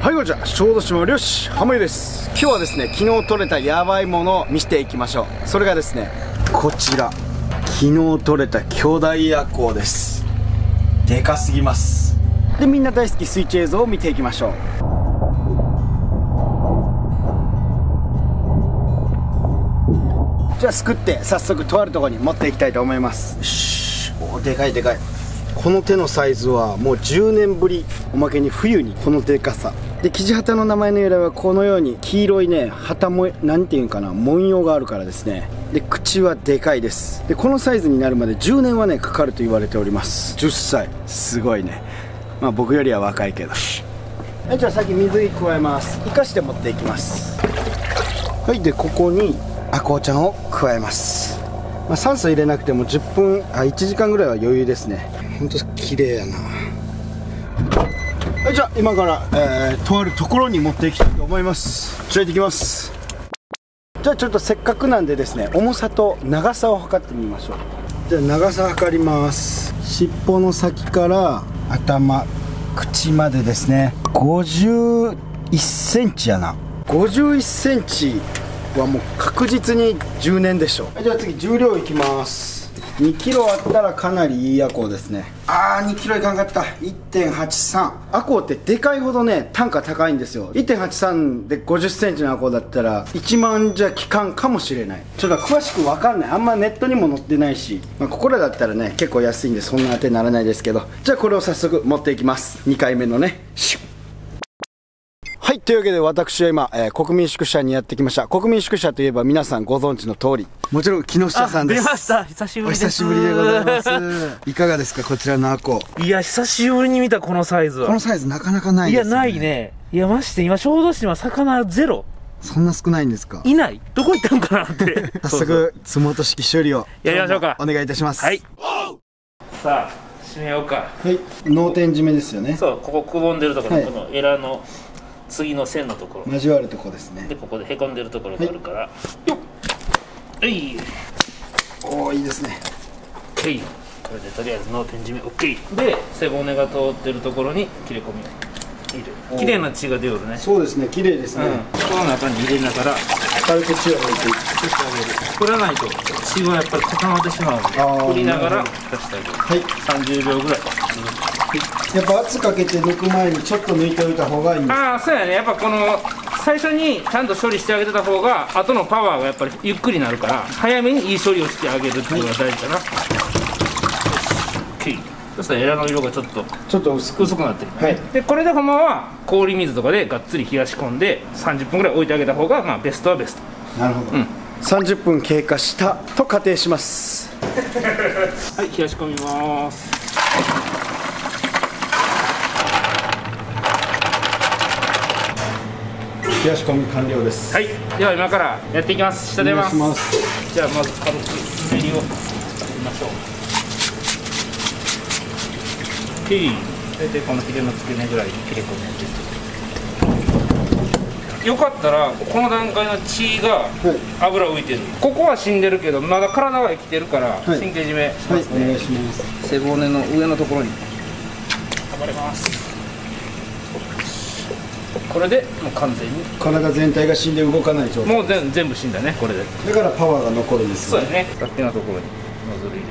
はい、こんにちは。小豆島漁師浜井です。今日はですね、昨日取れたヤバいものを見せていきましょう。それがですね、こちら昨日取れた巨大アコウです。でかすぎます。で、みんな大好き水中映像を見ていきましょう。じゃあすくって早速とあるところに持っていきたいと思います。よし。お、でかいでかい。この手のサイズはもう10年ぶり。おまけに冬にこのでかさで、キジハタの名前の由来はこのように黄色いね、旗もなんていうんかな、文様があるからですね。で、口はでかいです。で、このサイズになるまで10年はねかかると言われております。10歳、すごいね。まあ僕よりは若いけど。はい、じゃあ先水に加えます。生かして持っていきます。はい、でここにアコウちゃんを加えます。まあ、酸素入れなくても10分1時間ぐらいは余裕ですね。ほんと綺麗やな。はい、じゃあ今から、とあるところに持っていきたいと思います。連れてきます。じゃあちょっとせっかくなんでですね、重さと長さを測ってみましょう。じゃあ長さ測ります。尻尾の先から頭、口までですね、51センチやな。51センチはもう確実に10年でしょう。はい、じゃあ次重量いきます。2キロあったらかなりいいアコウですね。2キロいかんかった。 1.83。 アコウってでかいほどね単価高いんですよ。 1.83 で50センチのアコウだったら1万じゃ効かんかもしれない。ちょっと詳しく分かんない。あんまネットにも載ってないし、まあ、ここらだったらね結構安いんでそんな当てにならないですけど、じゃあこれを早速持っていきます。2回目のね。はい、というわけで私は今、国民宿舎にやってきました。国民宿舎といえば皆さんご存知の通り、もちろん木下さんです。出ました。久しぶりです。お久しぶりでございます。いかがですか、こちらのアコウ。いや、久しぶりに見たこのサイズは。このサイズなかなかないですね。いや、ないね。いや、まして今小豆島魚ゼロ。そんな少ないんですか。いない。どこ行ったんかなって早速つもと式処理をやりましょうか。お願いいたします。はい。さあ締めようか。はい、脳天締めですよね。そう、ここくぼんでるところ、はい、このエラの次の線のところ交わるところですね。で、ここでへこんでるところがあるから、はい、よっ、おお、いいですね。これでとりあえず脳天締め OK で、背骨が通ってるところに切れ込みを入れる。綺麗な血が出るね。そうですね、綺麗ですね。この中に入れながら軽く血を置いていって振らないと血がやっぱり固まってしまうので、振りながら出してあげる。はい、30秒ぐらい。やっぱ圧かけて抜く前にちょっと抜いておいた方がいいんですか。そうやね。やっぱこの最初にちゃんと処理してあげてた方が後のパワーがやっぱりゆっくりになるから、早めにいい処理をしてあげるっていうのが大事かな。OK。そしたらエラの色がちょっと薄くなってる、ね。はい、でこれでほんまは氷水とかでがっつり冷やし込んで30分ぐらい置いてあげた方が、まあ、ベストはベスト。なるほど、30分経過したと仮定します。はい、冷やし込みます。冷やし込み完了です。はい、では今からやっていきます。下出ます。お願いします。じゃあまず軽くぬめりをかけましょう。大体このヒレの付け根ぐらいに切れ込みを入れて、よかったらこの段階の血が油浮いてる、ここは死んでるけどまだ体は生きてるから神経締めしますね。お願いします。背骨の上のところに頑張ります。これでもう完全に体全体が死んで動かない状態。もう全部死んだね。これでだからパワーが残るんですよね。そうやね。さっきのところにノズル入れて、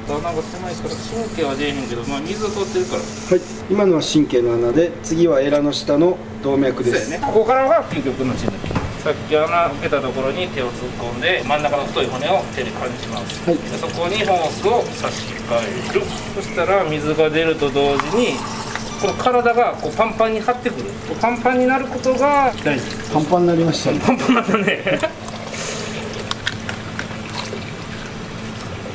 ちょっと穴が狭いから神経は出えへんけど、まあ水を通ってるから。はい、今のは神経の穴で、次はエラの下の動脈です。そうやね。ここからが究極の血抜き。さっき穴開けたところに手を突っ込んで真ん中の太い骨を手で感じます。はい、でそこにホースを差し替える。そしたら水が出ると同時にこの体がこうパンパンに張ってくる。パンパンになることが大事。パンパンになりましたね。パンパンになったね。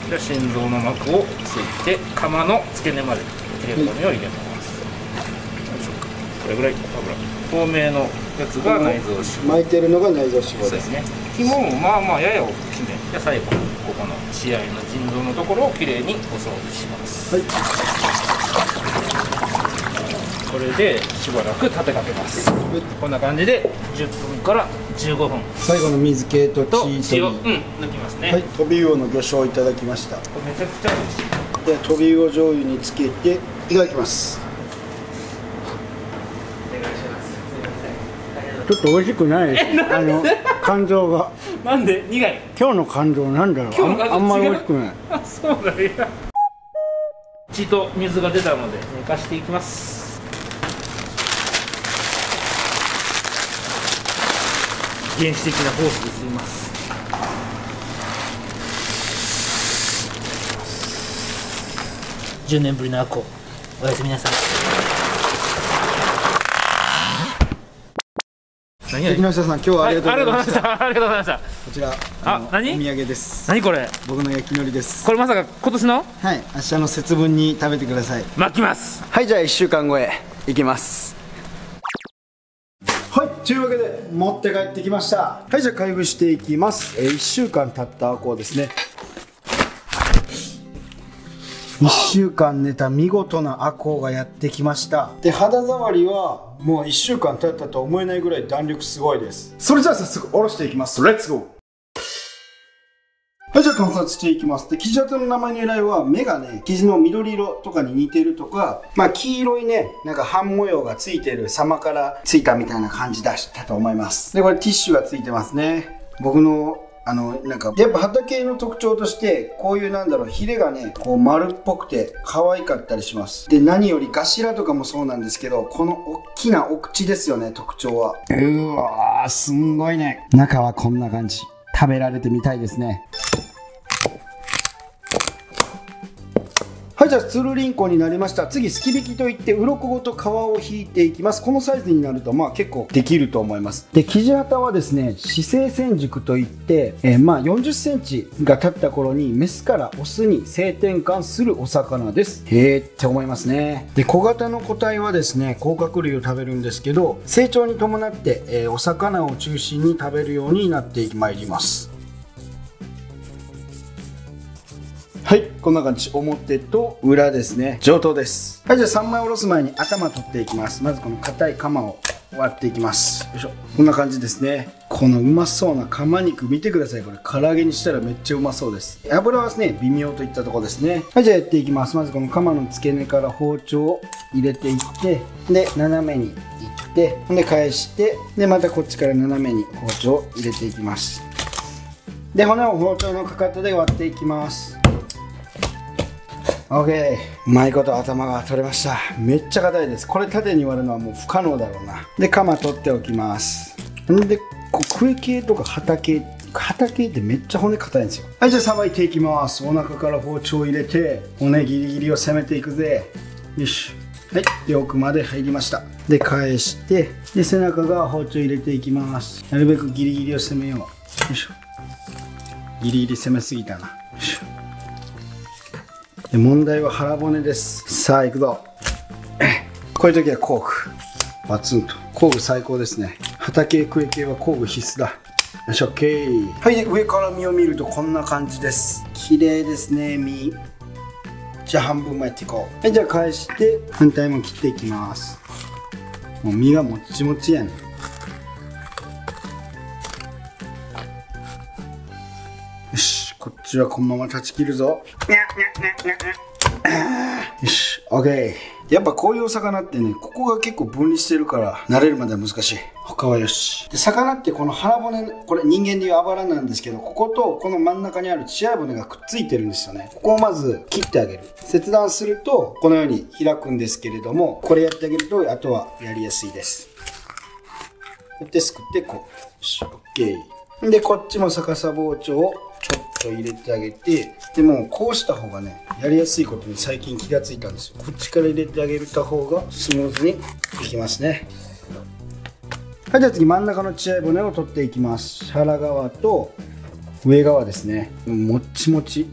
じゃあ心臓の膜をついて釜の付け根まで切れ込みを入れます。これぐらい油。透明のやつが内臓脂肪。巻いてるのが内臓脂肪です。そうですね。紐もまあまあやや大きめ。じゃあ最後ここの血合いの腎臓のところをきれいにお掃除します。はい。これでしばらく立てかけます。こんな感じで10分から15分。最後の水気と血を抜きますね。はい、トビウオの魚醤をいただきました。これめちゃくちゃ美味しい。でトビウオ醤油につけていただきます。ちょっと美味しくないです。肝臓が。なんで苦い？今日の肝臓なんだろう。あんまり美味しくない。あ、そうだね。血と水が出たので寝かしていきます。原始的なホースで吸います。10年ぶりのアコ、おやすみなさい。木下さん、今日はありがとうございました。ありがとうございました。こちら、何？お土産です。何これ？僕の焼き海苔です。これまさか今年の？はい、明日の節分に食べてください。巻きます。はい、じゃあ1週間後へ行きます。はい、というわけで持って帰ってきました。はい、じゃあ開封していきます。1週間経ったアコウですね。1週間寝た見事なアコウがやってきました。で、肌触りはもう1週間経ったと思えないぐらい弾力すごいです。それじゃあ早速おろしていきます。レッツゴー。はい、じゃあ観察していきます。で、生地跡の名前の由来は、目がね、生地の緑色とかに似てるとか、まあ黄色いね、なんか半模様がついてる様からついたみたいな感じだったと思います。で、これティッシュがついてますね。僕のなんか、やっぱ畑の特徴として、こういうなんだろう、ヒレがね、こう丸っぽくて可愛かったりします。で、何よりガシラとかもそうなんですけど、この大きなお口ですよね、特徴は。うわー、すんごいね。中はこんな感じ。食べられてみたいですね。はい、じゃあつるりんこになりました。次、すき引きといって、鱗ごと皮を引いていきます。このサイズになると、まあ結構できると思います。で、キジハタはですね、始成成熟といって、まあ40センチが経った頃に、メスからオスに性転換するお魚です。へーって思いますね。で、小型の個体はですね、甲殻類を食べるんですけど、成長に伴って、お魚を中心に食べるようになってまいります。はい、こんな感じ。表と裏ですね。上等です。はい、じゃあ3枚おろす前に頭取っていきます。まずこの硬いカマを割っていきます。よいしょ。こんな感じですね。このうまそうなカマ肉見てください。これ唐揚げにしたらめっちゃうまそうです。油はですね、微妙といったところですね。はい、じゃあやっていきます。まずこのカマの付け根から包丁を入れていって、で、斜めにいって、で、返して、で、またこっちから斜めに包丁を入れていきます。で、骨を包丁のかかとで割っていきます。OK。うまいこと頭が取れました。めっちゃ硬いです。これ縦に割るのはもう不可能だろうな。で、カマ取っておきます。で、クエ系とか旗系ってめっちゃ骨硬いんですよ。はい、じゃあさばいていきます。お腹から包丁を入れて、骨ギリギリを攻めていくぜ。よし。はい、で、奥まで入りました。で、返して、で、背中側包丁入れていきます。なるべくギリギリを攻めよう。よいしょ。ギリギリ攻めすぎたな。よいしょ。で、問題は腹骨です。さあ行くぞ。こういう時は工具バツンと。工具最高ですね。旗系クエ系は工具必須だ。よし、 OK。 はい、で上から身を見るとこんな感じです。綺麗ですね、身。じゃあ半分もやっていこう。はい、じゃあ返して反対も切っていきます。もう身がもっちもちやね。よし、こっちはこのまま断ち切るぞ。よし、 OK。 やっぱこういうお魚ってね、ここが結構分離してるから慣れるまでは難しい。他はよし。で、魚ってこの腹骨、これ人間でいうあばらなんですけど、こことこの真ん中にある血合い骨がくっついてるんですよね。ここをまず切ってあげる。切断するとこのように開くんですけれども、これやってあげるとあとはやりやすいです。こうやってすくってこう。よし、 OK。 で、こっちも逆さ包丁をちょっと入れてあげて、でもこうした方がね、やりやすいことに最近気がついたんですよ。こっちから入れてあげた方がスムーズにいきますね。はい、じゃあ次真ん中の血合い骨を取っていきます。腹側と上側ですね。もっちもち。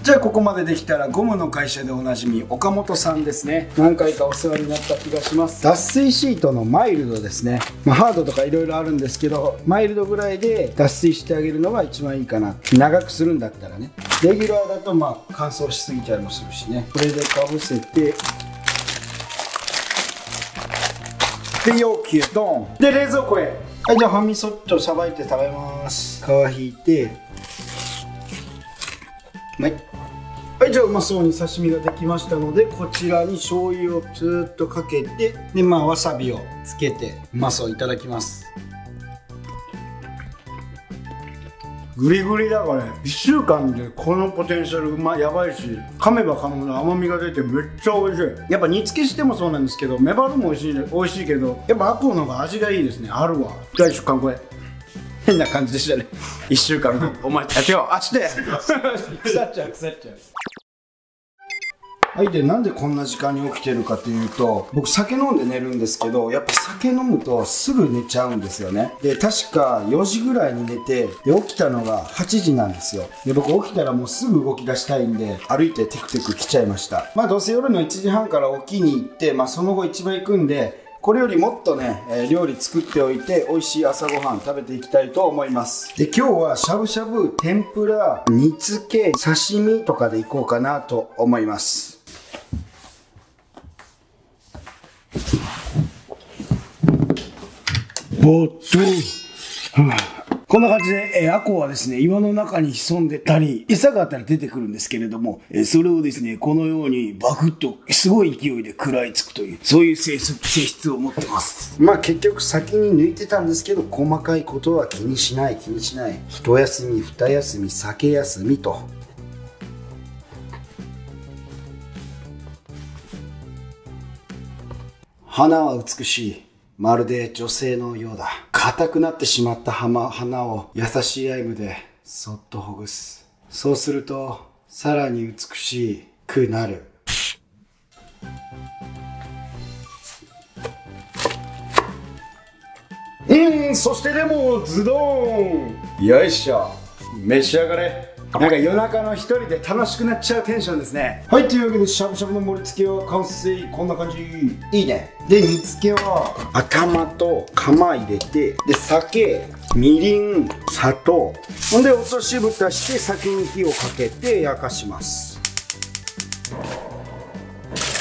じゃあここまでできたらゴムの会社でおなじみ岡本さんですね。何回かお世話になった気がします。脱水シートのマイルドですね。ハードとかいろいろあるんですけど、マイルドぐらいで脱水してあげるのが一番いいかな。長くするんだったらね。レギュラーだと乾燥しすぎちゃいもするしね。これでかぶせて、で容器へドンで冷蔵庫へ。はい、じゃあハミソッチョさばいて食べます。皮引いて、はい、はい、じゃあうまそうに刺身ができましたので、こちらに醤油をずーっとかけて、でわさびをつけてうまそういただきます。グリグリだからね、1週間でこのポテンシャルやばいし、噛めば噛むほど甘みが出てめっちゃ美味しい。やっぱ煮付けしてもそうなんですけど、メバルも美味しいけど、やっぱアコウの方が味がいいですね。あるわ。じゃあ1週間これ変な感じでしたね。1週間後お前違う、明日や腐っちゃう。はい、でなんでこんな時間に起きてるかというと、僕酒飲んで寝るんですけど、やっぱ酒飲むとすぐ寝ちゃうんですよね。で確か4時ぐらいに寝て、で起きたのが8時なんですよ。で僕起きたらもうすぐ動き出したいんで、歩いてテクテク来ちゃいました。どうせ夜の1時半から起きに行って、その後市場行くんで、これよりもっとね、料理作っておいて美味しい朝ごはん食べていきたいと思います。で今日はしゃぶしゃぶ、天ぷら、煮付け、刺身とかでいこうかなと思います。こんな感じで、アコはですね、岩の中に潜んでたり、餌があったら出てくるんですけれども、それをですね、このようにバクッとすごい勢いで食らいつくという、そういう性質を持ってます。結局先に抜いてたんですけど、細かいことは気にしない。一休み、二休み、酒休みと。花は美しい。まるで女性のようだ。硬くなってしまった花を優しいアイムでそっとほぐす。そうするとさらに美しくなる。そしてでもズドーン。よいしょ、召し上がれ。夜中の一人で楽しくなっちゃうテンションですね。はい、というわけでしゃぶしゃぶの盛り付けは完成。こんな感じ。いいね。で煮付けは頭と釜入れて、で酒、みりん、砂糖、ほんで落とし蓋して先に火をかけて焼かします。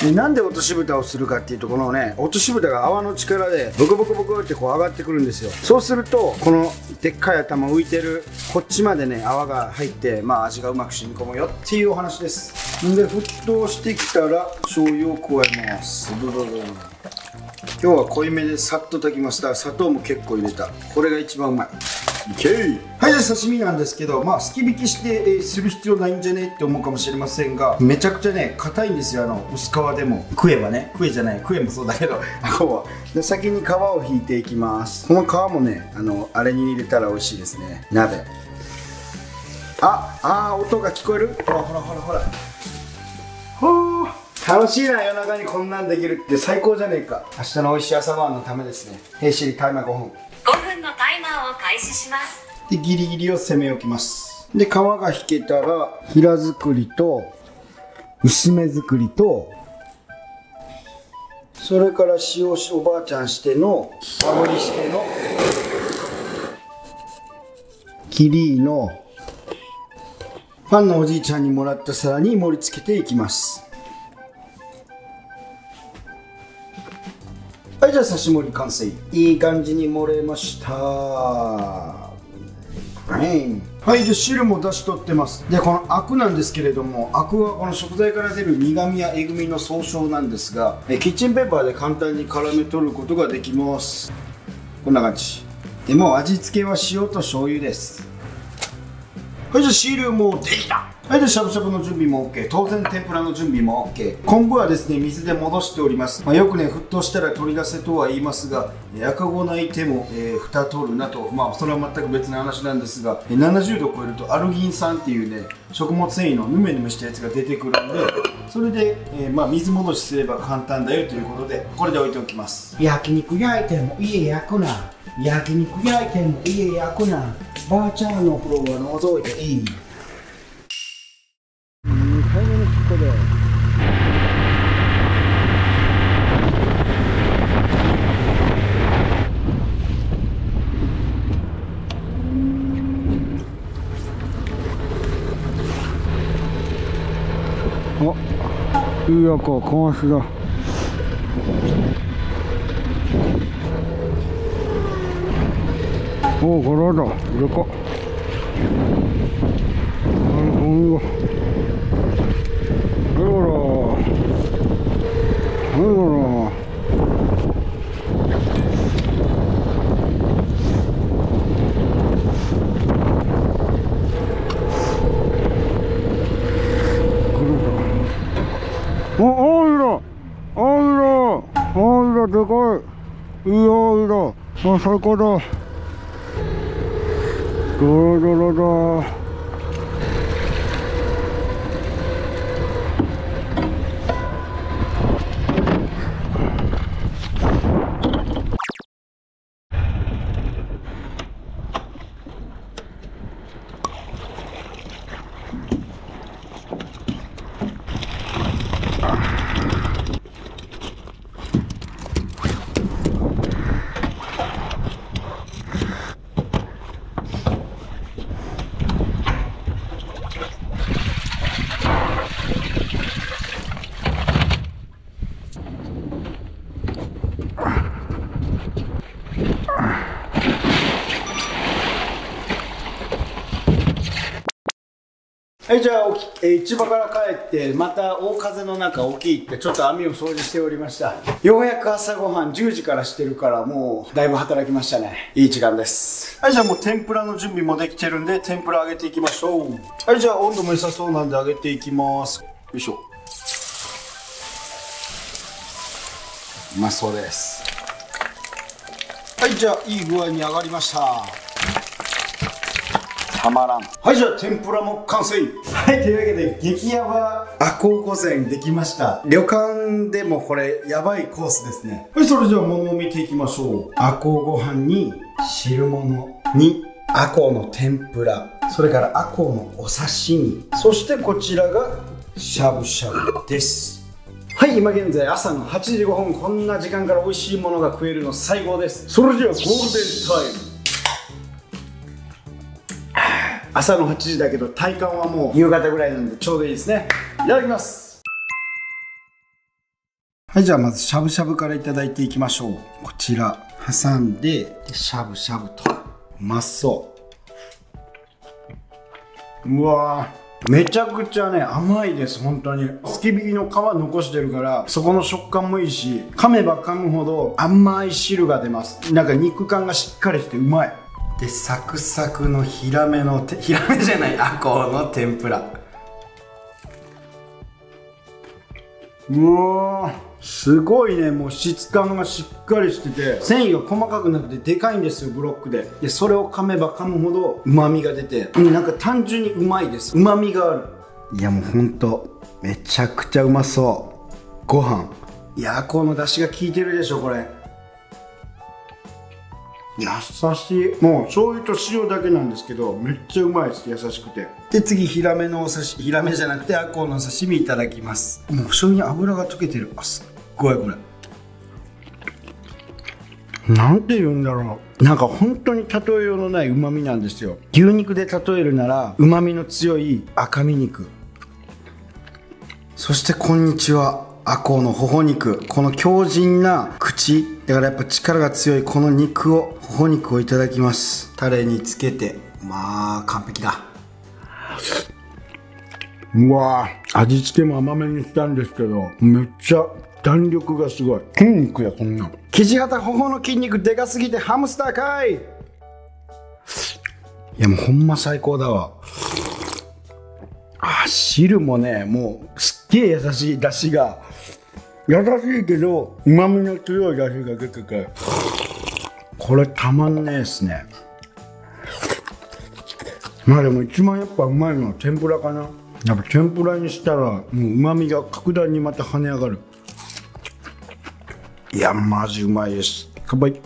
でなんで落とし蓋をするかっていうと、このね、落とし蓋が泡の力でブクブクブクってこう上がってくるんですよ。そうするとこのでっかい頭浮いてるこっちまでね、泡が入って味がうまく染み込むよっていうお話です。で沸騰してきたら醤油を加えます。今日は濃いめでさっと炊きました。砂糖も結構入れた。これが一番うまい。はい、じゃあ刺身なんですけど、すき引きしてする必要ないんじゃねって思うかもしれませんが、めちゃくちゃね硬いんですよ。薄皮でも食えもそうだけどで先に皮を引いていきます。この皮もね、あれに入れたら美味しいですね。鍋。音が聞こえる。ほら楽しいな、夜中にこんなんできるって最高じゃねえか。明日の美味しい朝ごはんのためですね。ヘイシリタイマー5分。5分のタイマーを開始します。でギリギリを攻め置きます。で皮が引けたら平作りと薄め作りと、それから塩おばあちゃんしての炙りしてのキリのファンのおじいちゃんにもらった皿に盛り付けていきます。はい、じゃあ刺し盛り完成。いい感じに盛れました。はい、で汁も出し取ってます。でこのアクなんですけれども、アクはこの食材から出る苦味やえぐみの総称なんですが、キッチンペーパーで簡単に絡め取ることができます。こんな感じで、もう味付けは塩と醤油です。はい、じゃあ汁もできた。はい、でしゃぶしゃぶの準備も OK。 当然天ぷらの準備も OK。 昆布はですね、水で戻しております。よくね、沸騰したら取り出せとは言いますが、赤子泣いても、蓋取るなと、それは全く別の話なんですが、70度を超えるとアルギン酸っていうね、食物繊維のヌメヌメしたやつが出てくるんで、それで、水戻しすれば簡単だよということで、これで置いておきます。焼肉焼いても家焼くな、焼肉焼いても家焼くな、ばあちゃんの風呂は覗いていい。買い物ここで。いいやか、かわしだ。おお、これだ、でかっ。ゴミが。でかい。いいよ、いいよ。あ、最高だ。ドロドロだ。はい、じゃあ市場から帰ってまた大風の中起きてちょっと網を掃除しておりました。ようやく朝ごはん10時からしてるからもうだいぶ働きましたね。いい時間です。はい、じゃあもう天ぷらの準備もできてるんで天ぷら揚げていきましょう。はい、じゃあ温度も良さそうなんで揚げていきます。よいしょ。うまそうです。はい、じゃあいい具合に揚がりました。たまらん。はい、じゃあ天ぷらも完成。はい、というわけで激ヤバアコウ御膳できました。旅館でもこれやばいコースですね。はい、それじゃあものを見ていきましょう。アコウご飯に汁物にアコウの天ぷら、それからアコウのお刺身、そしてこちらがしゃぶしゃぶです。はい、今現在朝の8時5分。こんな時間から美味しいものが食えるの最高です。それじゃあゴールデンタイム。朝の8時だけど体感はもう夕方ぐらいなんでちょうどいいですね。いただきます。はい、じゃあまずしゃぶしゃぶからいただいていきましょう。こちら挟んでしゃぶしゃぶと。うまそう。うわー、めちゃくちゃね甘いです。本当にすき引きの皮残してるからそこの食感もいいし、噛めば噛むほど甘い汁が出ます。なんか肉感がしっかりしてうまい。でサクサクのヒラメじゃないアコウの天ぷら。うわー、すごいね。もう質感がしっかりしてて繊維が細かくなってでかいんですよ、ブロックで。でそれを噛めば噛むほどうまみが出て、なんか単純にうまいです。うまみがある。いやもうほんとめちゃくちゃうまそう。ご飯、いやアコウの出汁が効いてるでしょこれ。優しい。もう醤油と塩だけなんですけどめっちゃうまいです。優しくて。で次ヒラメのお刺身、ヒラメじゃなくてアコウの刺身いただきます。もう醤油に油が溶けてる。あ、すっごいこれ。なんて言うんだろう、なんか本当に例えようのない旨味なんですよ。牛肉で例えるなら旨味の強い赤身肉、そしてこんにちはアコウの頬肉。この強靭な口だからやっぱ力が強いこの肉を、頬肉をいただきます。タレにつけて、まあ完璧だ。うわー、味付けも甘めにしたんですけどめっちゃ弾力がすごい。筋肉やこんなん。キジハタ頬の筋肉でかすぎてハムスターかい。いやもうほんま最高だわ。あ、汁もねもうすっげえ優しい出汁が、優しいけど旨味の強い出汁が出ててこれたまんねえっすね。まあでも一番やっぱうまいのは天ぷらかな。やっぱ天ぷらにしたらもう旨味が格段にまた跳ね上がる。いやマジうまいです。乾杯。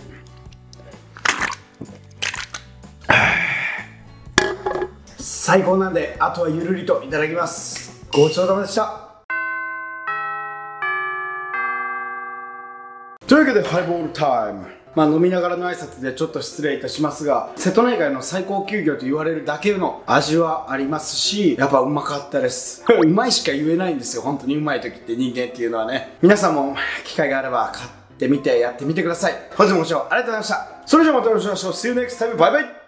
最高なんであとはゆるりといただきます。ごちそうさまでした。というわけでハイボールタイム。まあ飲みながらの挨拶でちょっと失礼いたしますが、瀬戸内海の最高級魚と言われるだけの味はありますし、やっぱうまかったです。うまいしか言えないんですよ。本当にうまい時って人間っていうのはね。皆さんも機会があれば買ってみてやってみてください。本日もご視聴ありがとうございました。それじゃあまたお会いしましょう。See you next time. バイバイ。